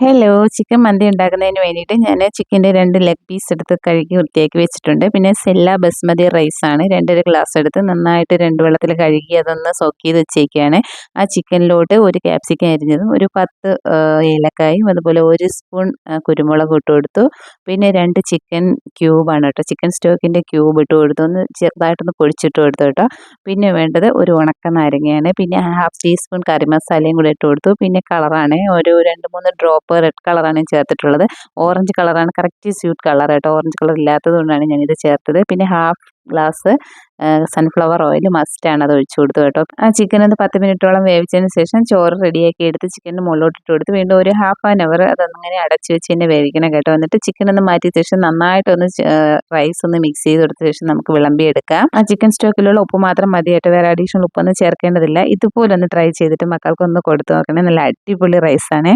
Hello, chicken മന്തി ഉണ്ടാക്കുന്നതിന് വേണ്ടിയിട്ട് ഞാൻ ചിക്കൻ്റെ 2 ലെഗ് പീസ് എടുത്ത് കഴുകി വൃത്തിയാക്കി വെച്ചിട്ടുണ്ട്. പിന്നെ സെല്ല ബസ്മതി റൈസാണ് 2 ഗ്ലാസ് എടുത്ത് നന്നായിട്ട് 2 വെള്ളത്തിൽ കഴുകി അതൊന്ന് സോക്ക് ചെയ്ത് വെച്ചേക്കുകയാണ്. ആ ചിക്കനിലോട്ട് ഒരു ക്യാപ്സിക്കം അരിഞ്ഞതും ഒരു 10 ഏലക്കായും അതുപോലെ 1 സ്പൂൺ കുരുമുളക് ഇട്ട് കൊടുത്തു. പിന്നെ 2 ചിക്കൻ ക്യൂബാണ് കേട്ടോ, ചിക്കൻ സ്റ്റോക്കിൻ്റെ ക്യൂബ് ഇട്ട് കൊടുത്തു. ഒന്ന് ചെറുതായിട്ടൊന്ന് പൊടിച്ചിട്ട് കൊടുത്തു കേട്ടോ. പിന്നെ വേണ്ടത് ഒരു ഉണക്ക നാരങ്ങയാണ്. പിന്നെ ഹാഫ് ടീസ്പൂൺ കറി മസാലയും കൂടി ഇട്ട് കൊടുത്തു. പിന്നെ കളറാണ് ഒരു 2, 3 ഡ്രോപ്പ് റെഡ് കളറാണ് ചേർത്തിട്ടുള്ളത്. ഓറഞ്ച് കളറാണ് കറക്റ്റ് സ്വീറ്റ് കളർ കേട്ടോ. ഓറഞ്ച് കളർ ഇല്ലാത്തത് കൊണ്ടാണ് ഞാനിത് ചേർത്തത്. പിന്നെ ഹാഫ് ഗ്ലാസ് സൺഫ്ലവർ ഓയിൽ മസ്റ്റാണ്, അത് ഒഴിച്ചു കൊടുത്തു കേട്ടോ. ആ ചിക്കൻ ഒന്ന് 10 മിനിറ്റോളം വേവിച്ചതിന് ശേഷം ചോറ് റെഡിയാക്കി എടുത്ത് ചിക്കൻ്റെ മുകളിലോട്ട് ഇട്ട് കൊടുത്ത് വീണ്ടും ഒരു ഹാഫ് ആൻ അവർ അതങ്ങനെ അടച്ചു വെച്ച് തന്നെ വേവിക്കണം കേട്ടോ. എന്നിട്ട് ചിക്കൻ ഒന്ന് മാറ്റിയ ശേഷം നന്നായിട്ടൊന്ന് റൈസ് ഒന്ന് മിക്സ് ചെയ്ത് കൊടുത്ത ശേഷം നമുക്ക് വിളമ്പിയെടുക്കാം. ആ ചിക്കൻ സ്റ്റോക്കിലുള്ള ഉപ്പ് മാത്രം മതി കേട്ടോ, വേറെ അഡീഷണൽ ഉപ്പൊന്നും ചേർക്കേണ്ടതില്ല. ഇതുപോലെ ഒന്ന് ട്രൈ ചെയ്തിട്ട് മക്കൾക്കൊന്ന് കൊടുത്തു നോക്കണേ, നല്ല അടിപൊളി റൈസാണ്.